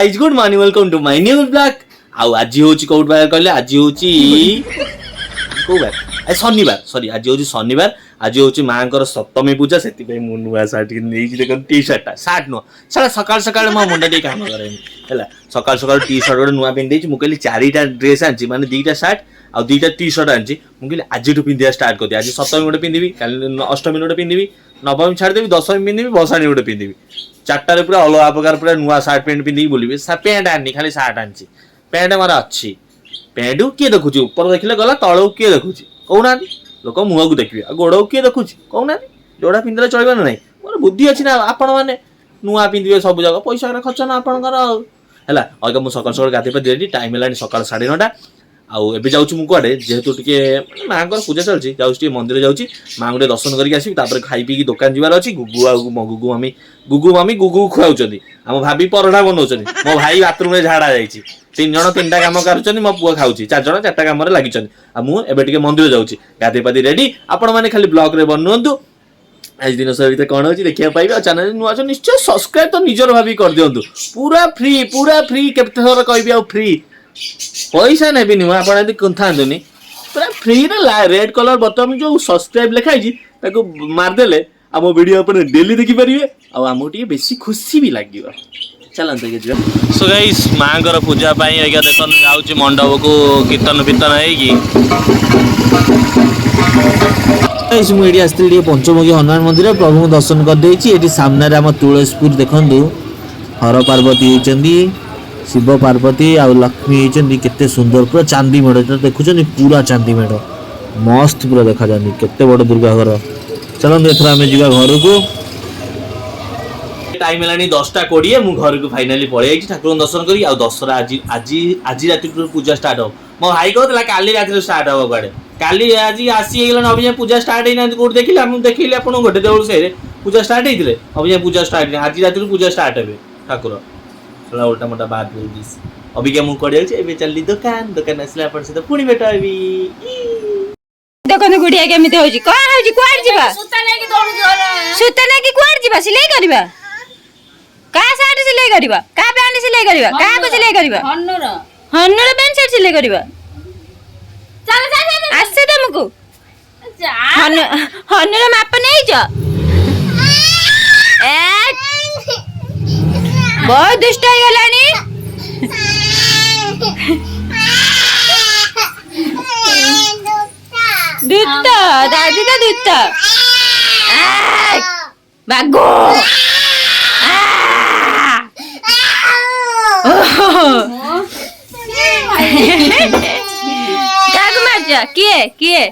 Guys good morning welcome to my new blog. आउ आज होची कोड बार कहले आज होची को बार ए शनिवार सॉरी आज होची शनिवार आज होची मांकर सप्तमी पूजा सेति पे मु नुआ शर्ट नै देखन टी शर्ट शर्ट नो साला सकाळ सकाळ म मुंडा दे काम करे हला सकाळ सकाळ टी शर्ट गोटे नुआ पिन देछि मु कहली चारिटा ड्रेस आंची माने दुईटा शर्ट आ दुईटा टी शर्ट आंची मु कहली आज टू पिंदिया स्टार्ट कर दे आज सप्तमी गोटे पिंदिबी काल अष्टमी गोटे पिंदिबी नवमी छाड़ देबी दशमी पिंदिबी भसाणी गोटे पिंदिबी चारटारे पूरा अलग प्रकार पूरा नुआ शर्ट पैंट पिंधि बुलबी पैंट आनी खाली शर्ट आनी पैंट मार अच्छी पैंट किए देखुची ऊपर देखिले गला तलू किए देखुची कहूना लोक मुह को देखिए गोड़ किए देखुची कहूना जोड़ा पिंधले चलबे ना मोर बुद्धि अच्छी ना आपण मैंने नुआ पिंधे सब जगह पैसा खर्च ना आपणकर है अगर मुझे सकाल सकाल गाधे रेडी टाइम है सकाल 9:30 आउ एबे जाउछु मु कुआडे जेहेतु टिके मां को पूजा चलछि जाउछि मंदिर जाउछि मां गुडे दर्शन करके आसी तापर खाई पी की दुकान जीवार अछि गुगु आ गुगु मामी गुगु खुआउछथि हम भाभी परोठा बनौछथि मो भाई बाथरूम रे झाड़ा जाइछि तीन जण तीनटा काम करूछथि मो पुआ खाउछि चार जण चारटा काम रे लागिछथि आ मु एबे टिके मंदिर जाउछि गाधे पादी रेडी आपण माने खाली ब्लॉग रे बननुंतु आज दिन सहित कौन होची देखिया पाइबे और चैनल नुआ छ निश्चय सब्सक्राइब तो निजर भाभी कर दियंतु पूरा फ्री केते थोर कहबी आ फ्री पैसा नेबी नुआ आपण यदि कुंथांतुनी पूरा फ्री रे रेड कलर बटन जो सब्सक्राइब लिखाई ताको मार देले हम वीडियो अपन डेली देखि परिबे आ हमो टी बेसी खुशी भी लागियो चलन देखे जो सो गाइस मांगर पूजा पाई आगे देखन जाउची मंडप को कीर्तन कीर्तन हेगी गाइस मु एडी आस्त्री पंचमुखी हनुमान मंदिर प्रभु दर्शन कर देछि एटी सामने रे हम तुलसीपुर देखंदु हर पार्वती होचंदी शिव पार्वती आ लक्ष्मी होचंदी केते सुंदर पूरा चांदी मेढ़ देखुछनी पूरा चांदी मेढ़ मस्त पूरा देखा जानी केते बड़ दुर्गा घर चलन एथरा हमें जीवा घर को टाइम हेलानी 10:20 मु घर को फाइनली पळे आइछि ठाकुर दर्शन करी आ दशहरा आज राति पूजा स्टार्ट हो मो भाई कहतला काली राति स्टार्ट हो बाडे काली आज आसी गेलन अभी पूजा स्टार्ट हेना कोड देखिले हम देखिले आपण गोटे देउल से पूजा स्टार्ट हेतिले अभी पूजा स्टार्ट आज राति पूजा स्टार्ट हेबे ठाकुर थोड़ा उल्टा मोटा बात बोल दिस अभी के मु कडियल छे एबे चलली दुकान आसले आपण से तो पुणी बेटाबी देखो गुड़िया केमिति होजी कोन होजी कोआर जीवा सुता नै कि कोआर जीवा सिलाई करबा का साड़ी सिलाई करबा का पैंट सिलाई करबा का को सिलाई करबा हन्नर पैंट शर्ट सिलाई करबा चल आसे तुमको हन्नर माप नै छ ए बहुत दुष्ट हो गलानी दूता दादी का दूता बागो कागो मार जा किए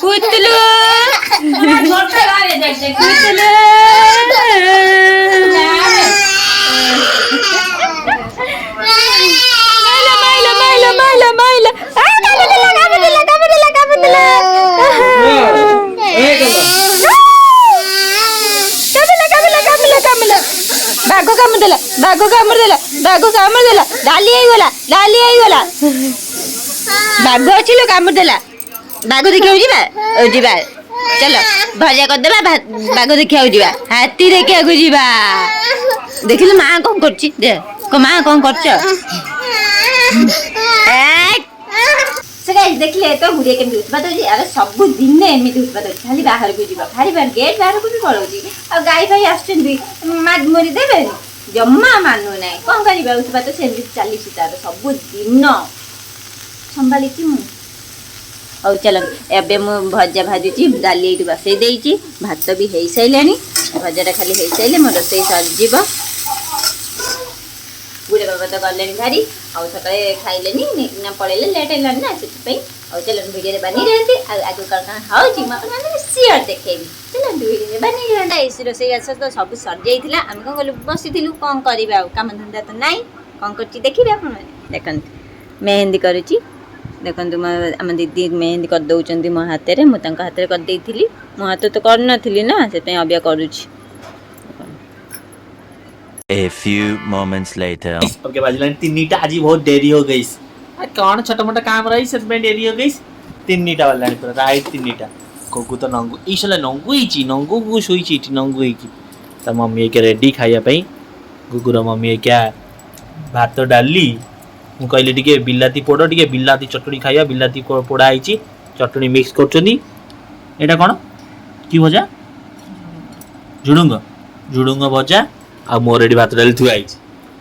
कुतलू बागो कामर देला डाली आई गला बागो अछि लो कामर देला बागो देखियो जीवा चलो भजा कर देबा बागो देखियो जीवा हाथी देखियो को जीवा देखिले मां कोन करछि दे को मां कोन करछ से गाइस देखले तो गुड़िया केमि उठबा तो जी अरे सब दिन एमिति उठबा तो खाली बाहर को जीवा खाली बाहर गेट बाहर को भी पळौजी आ गाई भाई आछन माद मरी देबे जम्मा मानु नै कोन करबा उठबा तो सेमि चली तार सब दिन संभाली कि मु औ चलो एबे मु भजा भाजुची दाली एटु बसै देइची भात भी हेई सैलानी भजाटा खाली हेई सैले मोर रसोई सर जीव बुढ़े बाबा तो गले भारी आउ सकाळे खाइलेनी ना पळेले लेट हेलानी ना सेति आउ चलो वीडियो रे बनी रहती आगु कण हाउची म अपन शेयर देखेबी चलो वीडियो रे बनी रहता एसी रसोई आस तो सब सर जाइथिला हम कोन गलु बसिथिलु कोन करबा काम धंदा तो नाही कोन करची देखिबे अपन देखन मेहंदी करूची देखन तुम आम दीदी मेहंदी कर दउचंती मो हाथ रे मु तंका हाथ रे कर देइथिली मो हाथ तो कर नथिली ना से पे अबिया करूची A few moments later. अब के बाजू लाइन तीनटा आज बहुत देरी हो गई कौन छोटा मोटा काम रही से डेरी हो गई तीनटा वाला राइट तीनटा गुगु तो नंगू ईशला नंगू ही नंगू गुगु सोई नंगू ही ता मम्मी के रेडी खाइया पई गुगुर मम्मी क्या भात डाली मु कहली टिके बिलाती पोड़ टिके बिलाती चटनी खाइया बिलाती पोड़ा आइची चटनी मिक्स करछनी एटा कोन की भजा झुडुंग झुडुंग भजा आ मोर एडी भात डाली थुआ आइची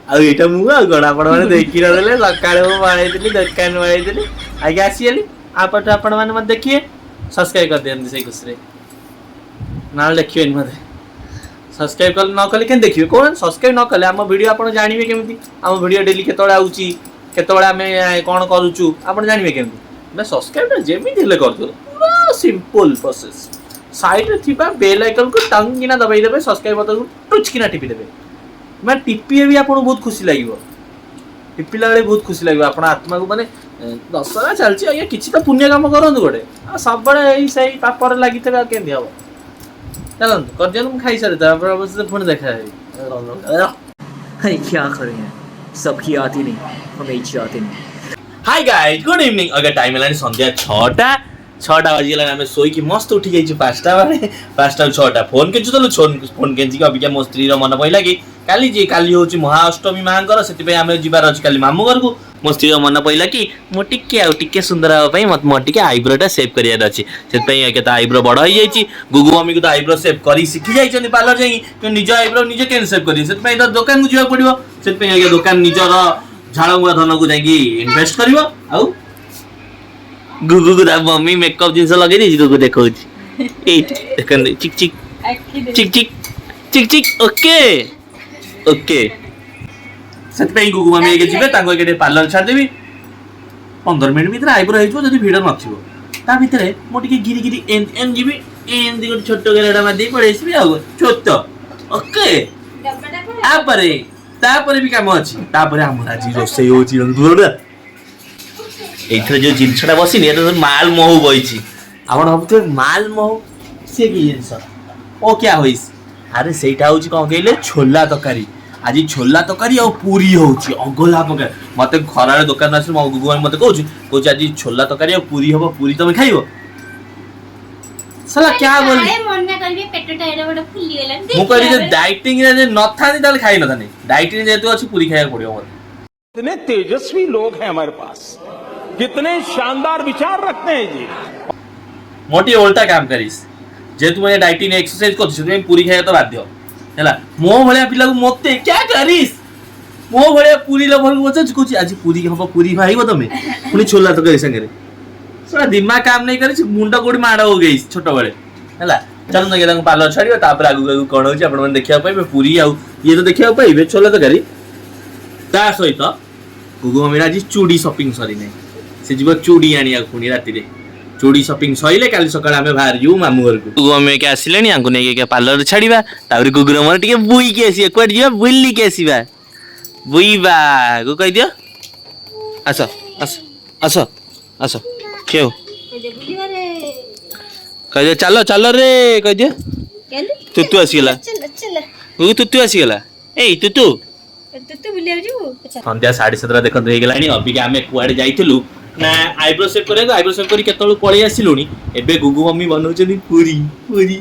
आ एटा मु आ गडा पड माने देखि रहले लकाळे मु बाळै दिली दुकान बाळै दिली आगे आसीली आपट आपण माने मत देखिए सब्सक्राइब कर देन से कुछ रे नाल देखियो इन मते सब्सक्राइब कर न कले केन देखियो कोन सब्सक्राइब न कले हम वीडियो आपण जानिबे केमति हम वीडियो डेली केतोळे आउची केतोळे हमें कोन करूचू आपण जानिबे केमति मैं सब्सक्राइब जेमि दिले कर दो पूरा सिंपल प्रोसेस साइड रे थिबा बेल आइकन को टंग किना दबाई देबे सब्सक्राइब बटन को टच किना टिपि देबे मैं टिपी भी आपको बहुत खुशी लगे टिपिला बेले बहुत खुशी लगे आप आत्मा को माने दशहरा चलती आज्ञा किसी तो पुण्य काम करूँ गोटे सब बड़े सही पापर लगी थे केमती हम चलते कर दिया मुझे खाई सारे पुणी देखा क्या करें सबकी आती नहीं हमें इच्छा आती नहीं हाय गाइस गुड इवनिंग अगर टाइम है संध्या 6टा 6टा बजीगला आम शोक मस्त उठी जाइए 5टा माने 5टा 6टा फोन के फोन के अबिका मो स्त्री मन पड़ा कि काली हूँ महाअष्टमी माँ से आम जीवार अच्छे काली मामू घर को मो स्त्री मन पड़ा कि मुझे सुंदर हाँपाई मत मोटे आईब्रोटा सेव करार अच्छे से आईब्रो बड़ हो जाए गुगु मम्मी को तो आईब्रो सेव कर शिखी जाइए पार्लर जाइए निज आईब्रो निजे के सेव करेंगे तो दुकान को जावाक पड़ो से दुकान निजर झाड़मुआ धन को जाकि इनभेस्ट कर गुगु को मम्मी मेकअप जिनस लगे दी गुगु देखो चिक चिक चिक चिक चिक चिक ओके ओके से गुगु मम्मी ये जी पार्लर छाड़देवी 15 मिनट भर आईब्रो हो भिड़ ना भितर मुझे गिरी गिरी एन जी एन गोटे छोट गेला मार पड़े छोट ओके तापर भी काम अच्छी आज रोसे हो एथर जो जिनसटा बसिनी ये तो माल महू बही आप भावुए माल महू सी कि जिनस ओ क्या होइस अरे सेटा हूँ कौन कहले छोला तकारी आज छोला तकारी आ पूरी होची अगला प्रकार मत खरार दुकान आस गुगु मत कहूँ आज छोला तकारी आ पूरी हम पूरी तुम खाइब साला क्या बोल मुझे डाइटिंग न था खाई न था डाइटिंग जेहेतु अच्छी पूरी खाया पड़ो मत इतने तेजस्वी लोग हैं हमारे पास कितने शानदार विचार रखते हैं जी मोटी उल्टा काम करिस जेतु मैं डाइटिंग एक्सरसाइज कर पूरी खाया तो बाध्य है मो भाया पिला मत क्या करिस मो भाया पूरी लभर को बचा कह आज पूरी हम पूरी खाइब तुम पुणी छोला तकारी सागे दिमाग काम नहीं कर मुंड कौटी माड़ हो गई छोट बड़े है चलो ना पार्लर छाड़ आगू आगू कौन हो देखा पाइबे पूरी आउ ये तो देखा पाइबे छोला तकारी ता सहित गुगु मम्मी आज चूड़ी शॉपिंग सरी नहीं से जीव चूड़ी आनिया पुणी राति चूड़ी शॉपिंग सइले काली सकाळ आमे बाहर जू मामू घर को गुगु मम्मी के आसिलेनी आंको नै के पार्लर छाड़ीबा ताबरी गुगु मर टिके बुई के आसी एकवार जीवा बुल्ली के आसीबा बुईबा गु कह दियो आसो आसो आसो आसो क्यों कह दियो चलो चलो रे कह दियो तुतु आसीगला गुगु तुतु आसीगला ए तुतु संध्या 7:30 देखते हो गलानी अबिका आम कुआड़े जाइलु ना आईब्रो सेव कर आईब्रो सेव कर केतलु पळै आसिलुनी एबे गुगु मम्मी बनाउछनी पूरी पूरी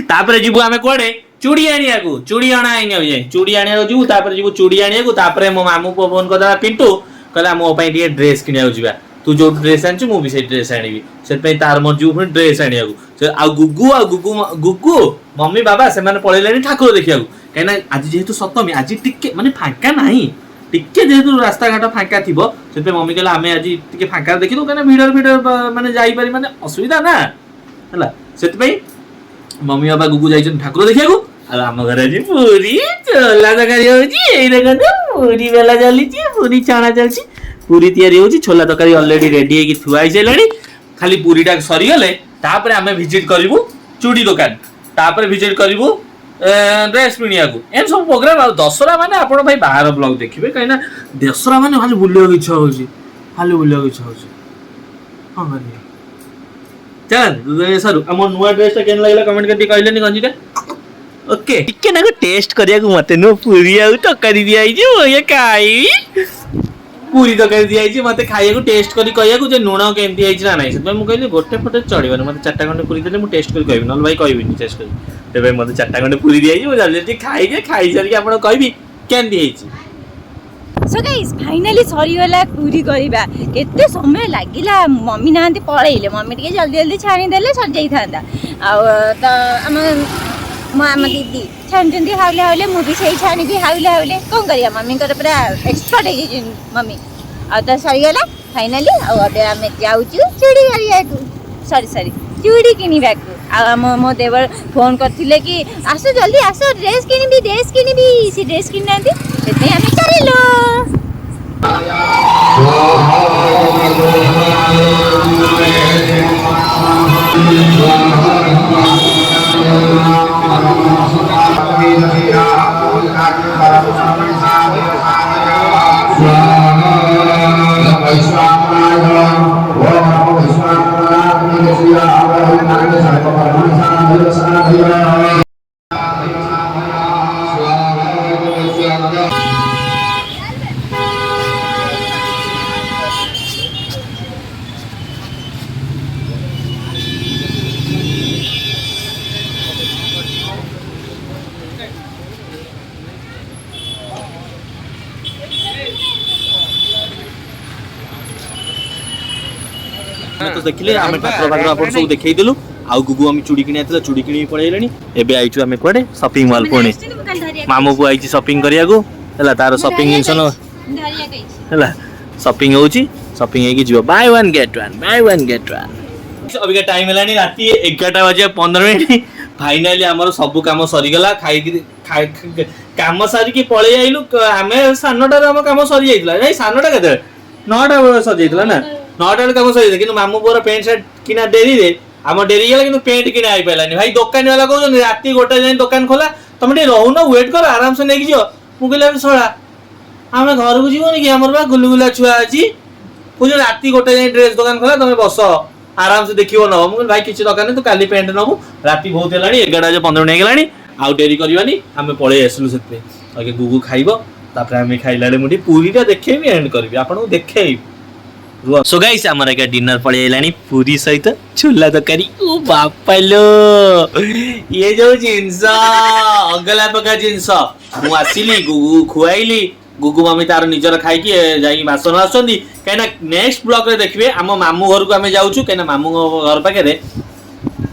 तापर जीवु आमे कुआड़े चूड़ी आनिया को चूड़ी आना आइनी अबे चूड़ी आनिया को जीवु तापर जीवु चूड़ी आनिया को तापर मो मामू को फोन करदा पिंटू कहला मो पई डी ड्रेस किनिया जीवा तू जो ड्रेस आनछु मो भी से ड्रेस आनिबी से पई तार मो जीवु फुनी ड्रेस आनिया को आ गुगु मम्मी बाबा से माने पळैलेनी ठाकुर देखिया को कहना आज जेहेतु सप्तमी आज टिके माने फांका नाही टिके जेहेतु रास्ता घाट फांका थिबो सेते मम्मी कहला आमे आज टिके फांका देखिलु कहना भिडर माने जाई पारी माने असुविधा ना हला सेते पई मम्मी बाबा गुगु जाइछन ठाकुर देखिया को आ हम घर आज पूरी छोला तकारी होची एई देखन पूरी बेला चली पूरी चना चलची पूरी तैयारी होची छोला तकारी ऑलरेडी रेडी है कि थुआई चलणी खाली पूरीटा सरी गले तापर आमे विजिट करिवु चूड़ी दुकान तापर विजिट करिवु ड्रेस पिनिया को एम सब प्रोग्राम दशहरा माने आपण भाई बाहर ब्लॉग देखिबे कहिना दशहरा माने खाली बुलियो इच्छा होची खाली बुलियो इच्छा होची हां माने चल सर हम नुवा ड्रेस केन लागला कमेंट करती कहलेनी गंजीटा ओके टिके ना टेस्ट करिया को मते नो पूरी आउ तकारी दिया जे ये काई पूरी तरकारी दिखाई मत खाइए टेस्ट करी कहू जे लुण केमती है ना नहीं से मुझे गोटे फटे चढ़ मत 4टा खंडे पूरी देते मुझे टेस्ट कर कहबी ना भाई कहबी टेस्ट कर मत 4टा खंडे पूरी दिखाई जल्दी खाई खाई सारिक आप कहबी केमती सो गाइस फाइनली सरीगला पूरी करवा केते समय लागिला मम्मी ना पलैले मम्मी टे जल्दी जल्दी छाणी देले सर जाई थांदा आम दीदी छाणुंट हाउले हाउले मुझे से छाणी हाउले हाउले कौन करिया मम्मी पूरा एक्सपर्ट है मम्मी आ सरीगला फाइनली आम जाऊँ चूड़ी करिया सरी सरी चूड़ी किणवा मो देवर फोन करते कि आस जल्दी आस ड्रेस किणवी सी ड्रेस कि आम चलो तो देखिले आम ठाकुर पाखर आप सब देखई देलु आउ गुगु हम चूड़ी किनी आथला चूड़ी किनी पळेलानी एबे आइछु आमे कोडे शॉपिंग मॉल पुणी मामू को आइछि शॉपिंग करिया को हला तार शॉपिंग इंसन हला शॉपिंग होउछि शॉपिंग हे कि जिवो बाय वन गेट वन अभी का टाइम हलानी राती 11:15 फाइनली हमर सब काम सरी गला खाई काम सारी की पळे आइलु आमे सानटा हम काम सरी जाइतला भाई सानटा केते 9टा बेला सरी जाइतला ना 9टा बेला काम सरी कि मामू पोर पेंट शर्ट किना डेरी रे आम डेरी गला कि पेंट किना आई पाइलानी भाई दुकान वाला कहउछन राती गोटा जाय दुकान खोला तुम टे रहू ना वेट कर आराम से नेकी जियो मु कहले सोळा आमे घर को जीवनी कि हमर बा गुलगुला छुआ अछि पूजो राती गोटा जाय ड्रेस दुकान खोला तुम बस आराम से देखियो न मु भाई किछ दरकार नै तू काली पेंट नबु राती बहुत हेलानी 11:15 नै गेलानी आउ डेरी करबानी आमे पळे आसलु सेते आगे गुगु खाइबो तापर आमे खाइलाडे मुठी पूरीटा देखेबी एंड करबी आपन देखेबी सो गाइस हमर के डिनर पळे आइलानी पूरी सहित छोला तरकारी ओ बापालो ये जो जिंस अगला पका जिंस मु आसिली गुगु खुआइली गुगु मम्मी तार निजर खाई कि जाई बासन आसंदी कहिना नेक्स्ट ब्लॉग रे देखबे हम मामू घर को हमें जाउछु कहिना मामू घर पाके रे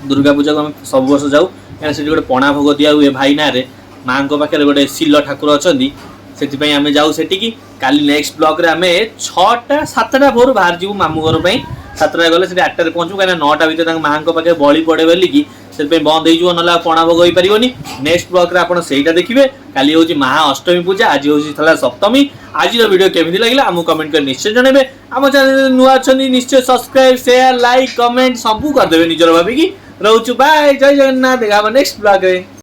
दुर्गा पूजा को हम सब वर्ष जाऊ कहिना सेठी गोटे पणा भोग दिया हुए भाई ना रे मां को पाके गोटे सिल ठाकुर अछंदी सेति पई हमें जाऊ सेठी की काली नेक्स्ट ब्लॉग रे हमें 6टा 7टा भोर बाहर जीवु मामू घर पई 7टा गले सेठी 8टा रे पहुंचू कहिना 9टा भीतर तंग मां को पाके बळी पड़े बोली की सेति पई बंद होई जीव नला पणा भोग होई परिबोनी नेक्स्ट ब्लॉग रे आपण सेइटा देखिबे काली होची महा अष्टमी पूजा आज होची थला सप्तमी आज रो वीडियो केमिति लागिला हमु कमेंट कर निश्चय जणेबे हम चैनल नुआ छनी निश्चय सब्सक्राइब शेयर लाइक कमेंट सब कर देबे निजर भाबी की रहउछु बाय जय जगन्नाथ देखा नेक्स्ट ब्लॉग रे।